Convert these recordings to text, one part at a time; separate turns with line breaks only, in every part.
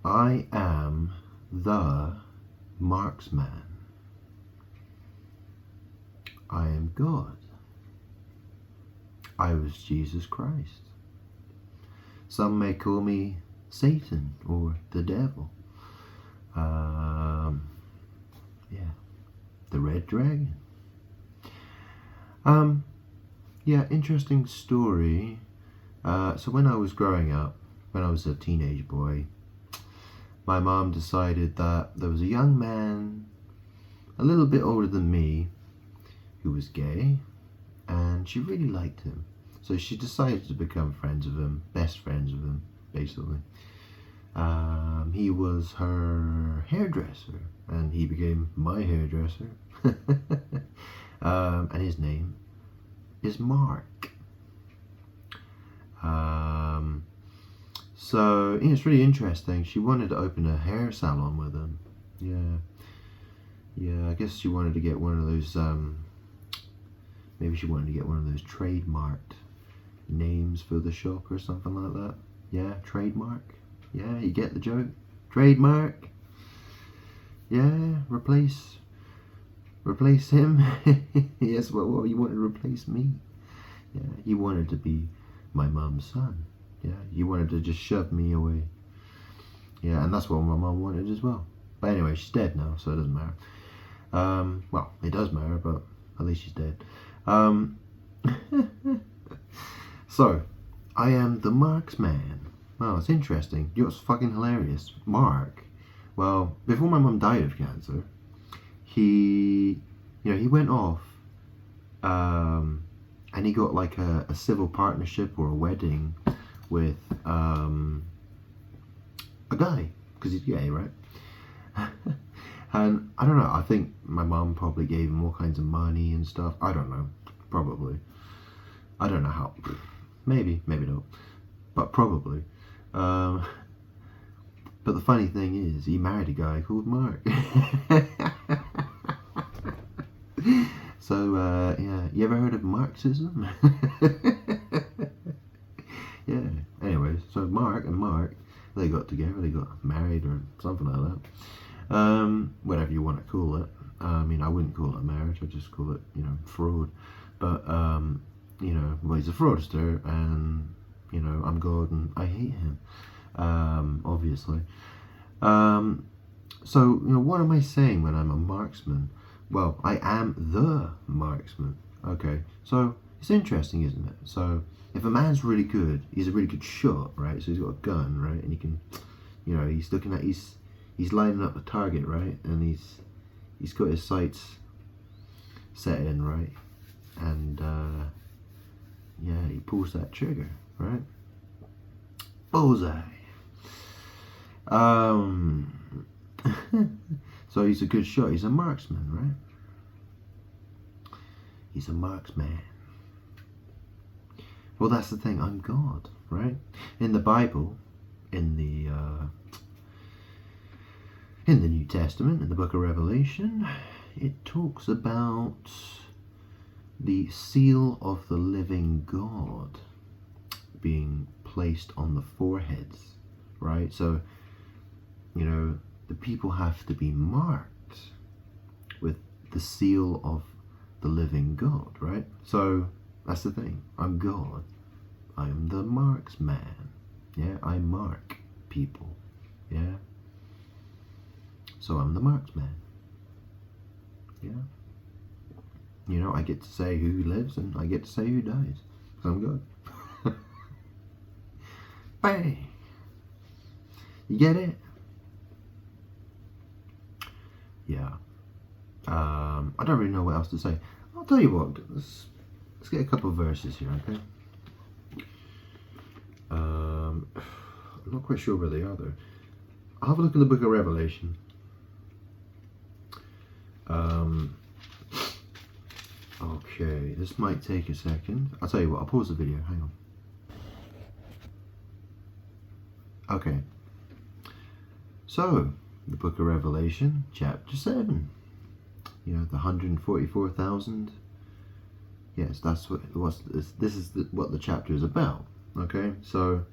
I am the marksman. I am God. I was Jesus Christ. Some may call me Satan or the devil. Yeah, the red dragon. Yeah, interesting story. So when I was growing up, when I was a teenage boy, my mom decided that there was a young man a little bit older than me who was gay, and she really liked him. So she decided to become friends with him, best friends with him, basically. He was her hairdresser, and he became my hairdresser. And his name is Mark. So it's really interesting. She wanted to open a hair salon with him. Yeah. I guess she wanted to get one of those. Maybe she wanted to get one of those trademarked names for the shop or something like that. Yeah, trademark. Yeah, you get the joke. Trademark. Yeah, replace him. Yes, well, you wanted to replace me. Yeah, you wanted to be my mum's son. Yeah, you wanted to just shove me away. Yeah, and that's what my mum wanted as well. But anyway, she's dead now, so it doesn't matter. Well, it does matter, but at least she's dead. So, I am the marksman. Well, it's interesting. You know what's fucking hilarious? Mark, well, before my mum died of cancer, he went off, and he got like a civil partnership or a wedding with a guy, because he's gay, right? And I don't know, I think my mum probably gave him all kinds of money and stuff. I don't know, probably. I don't know how. Maybe not, but probably. But the funny thing is, he married a guy called Mark. So, yeah, you ever heard of Marxism? Yeah, anyways, so Mark and Mark, they got together, they got married or something like that. Whatever you want to call it. I mean, I wouldn't call it marriage, I'd just call it, fraud. But, well, he's a fraudster, and, I'm God, and I hate him, obviously. So, what am I saying when I'm a marksman? Well, I am the marksman. Okay, so it's interesting, isn't it? So if a man's really good, he's a really good shot, right? So he's got a gun, right? And he can, he's looking at, he's lining up the target, right? And he's got his sights set in, right? And yeah, he pulls that trigger, right? Bullseye. So he's a good shot. He's a marksman, right? He's a marksman. Well, that's the thing. I'm God, right? In the Bible, in the New Testament, in the book of Revelation, it talks about the seal of the living God being placed on the foreheads, right? So, the people have to be marked with the seal of the living God, right? So that's the thing. I'm God. I am the marksman. Yeah, I mark people. Yeah. So I'm the marksman. Yeah. I get to say who lives and I get to say who dies. So I'm good. Bang! You get it? Yeah. I don't really know what else to say. I'll tell you what. Let's get a couple of verses here, okay? I'm not quite sure where they are though. I'll have a look in the book of Revelation. Okay, this might take a second. I'll tell you what, I'll pause the video, hang on. Okay. So, the book of Revelation, chapter 7. The 144,000. Yes, that's what it was. This is what the chapter is about. Okay, so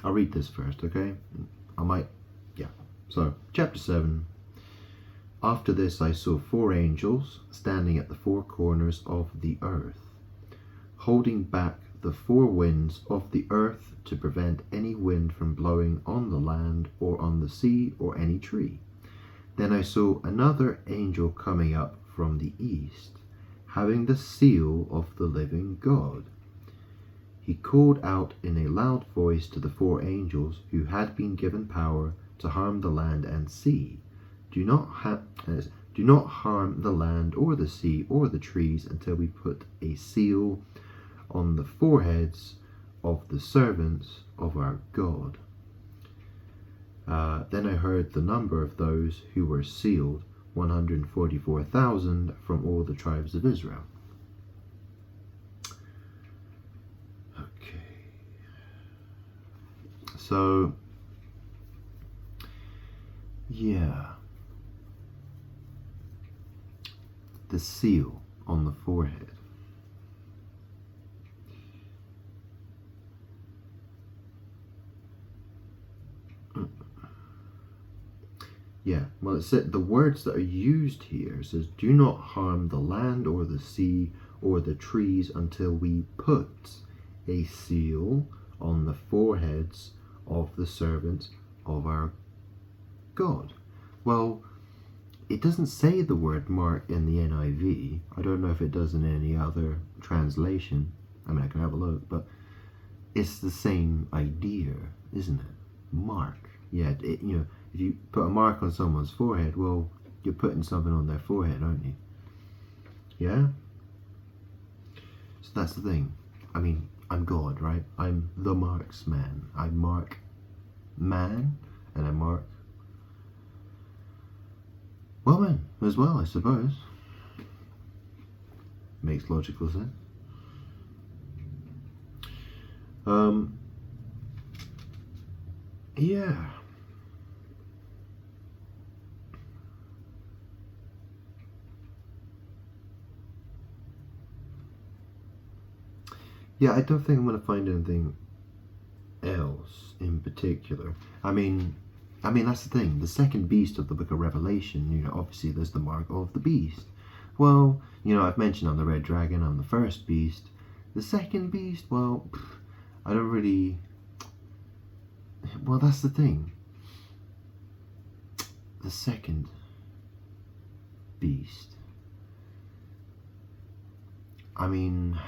I'll read this first, okay? Yeah. So, chapter 7. After this I saw 4 angels standing at the 4 corners of the earth, holding back the 4 winds of the earth to prevent any wind from blowing on the land or on the sea or any tree. Then I saw another angel coming up from the east, having the seal of the living God. He called out in a loud voice to the 4 angels who had been given power to harm the land and sea. Do not harm the land or the sea or the trees until we put a seal on the foreheads of the servants of our God. Then I heard the number of those who were sealed, 144,000 from all the tribes of Israel. Okay. So, yeah. The seal on the forehead. Yeah, well, it said the words that are used here says, do not harm the land or the sea or the trees until we put a seal on the foreheads of the servants of our God. Well, it doesn't say the word mark in the NIV. I don't know if it does in any other translation. I mean, I can have a look, but it's the same idea, isn't it? Mark. Yeah, if you put a mark on someone's forehead, well, you're putting something on their forehead, aren't you? Yeah? So that's the thing. I mean, I'm God, right? I'm the marksman. I mark man, and I mark woman as well, I suppose. Makes logical sense. Yeah. Yeah, I don't think I'm going to find anything else in particular. I mean, that's the thing. The second beast of the book of Revelation, obviously there's the mark of the beast. Well, I've mentioned I'm the red dragon, I'm the first beast. The second beast, well, I don't really... Well, that's the thing. The second beast. I mean,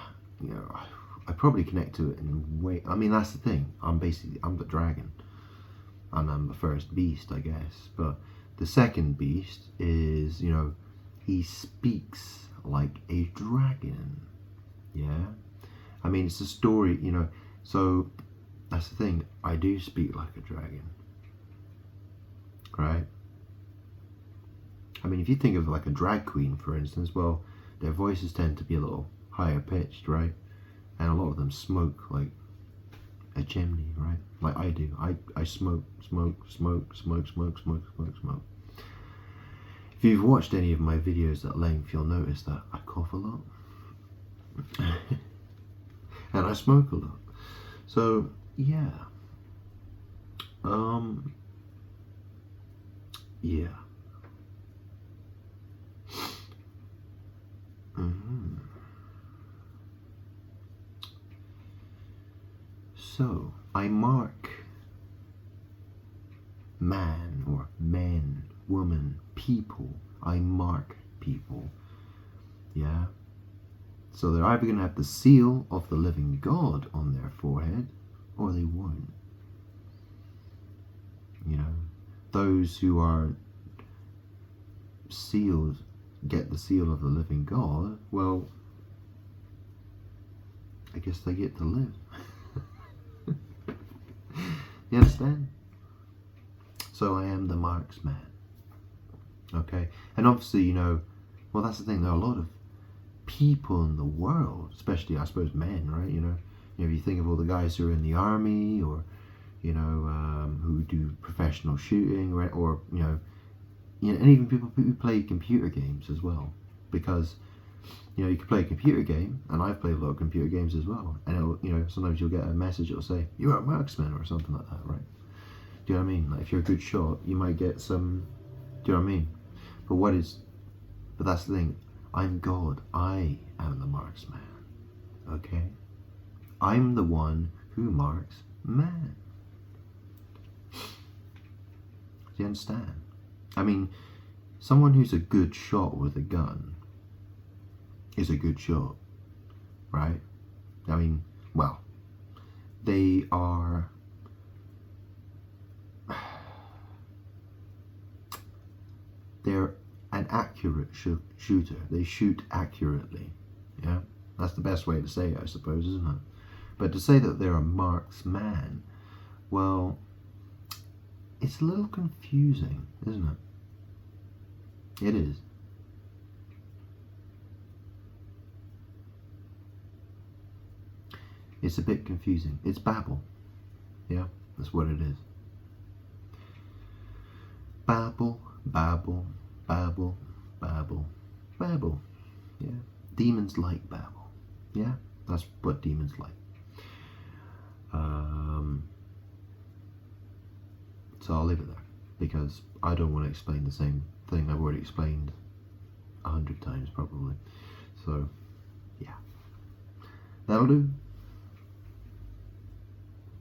I probably connect to it in a way. I mean, that's the thing. I'm the dragon. And I'm the first beast, I guess. But the second beast is, he speaks like a dragon. Yeah? I mean, it's a story, so that's the thing. I do speak like a dragon. Right? I mean, if you think of like a drag queen, for instance, well, their voices tend to be a little higher pitched, right? And a lot of them smoke like a chimney, right? Like I do. I smoke. If you've watched any of my videos at length, you'll notice that I cough a lot. And I smoke a lot. So, yeah. Yeah. So, I mark man or men, woman, people. I mark people. Yeah? So they're either going to have the seal of the living God on their forehead, or they won't. Those who are sealed, get the seal of the living God, well, I guess they get to live. You understand? So I am the marksman. Okay? And obviously, well, that's the thing. There are a lot of people in the world, especially, I suppose, men, right? If you think of all the guys who are in the army, or, who do professional shooting, or and even people who play computer games as well. Because You know, you can play a computer game, and I've played a lot of computer games as well. And it'll, you know, sometimes you'll get a message that'll say you're a marksman or something like that, right? Do you know what I mean? Like if you're a good shot, you might get some. Do you know what I mean? But that's the thing. I'm God. I am the marksman. Okay? I'm the one who marks man. Do you understand? I mean, someone who's a good shot with a gun is a good shot, right? I mean, well, they are. They're an accurate shooter. They shoot accurately. Yeah, that's the best way to say it, I suppose, isn't it? But to say that they're a marksman, well, it's a little confusing, isn't it? It is. It's a bit confusing. It's babble. Yeah, that's what it is. Babble, babble, babble, babble, babble. Yeah, demons like babble. Yeah, that's what demons like. So I'll leave it there because I don't want to explain the same thing I've already explained 100 times probably. So yeah, that'll do.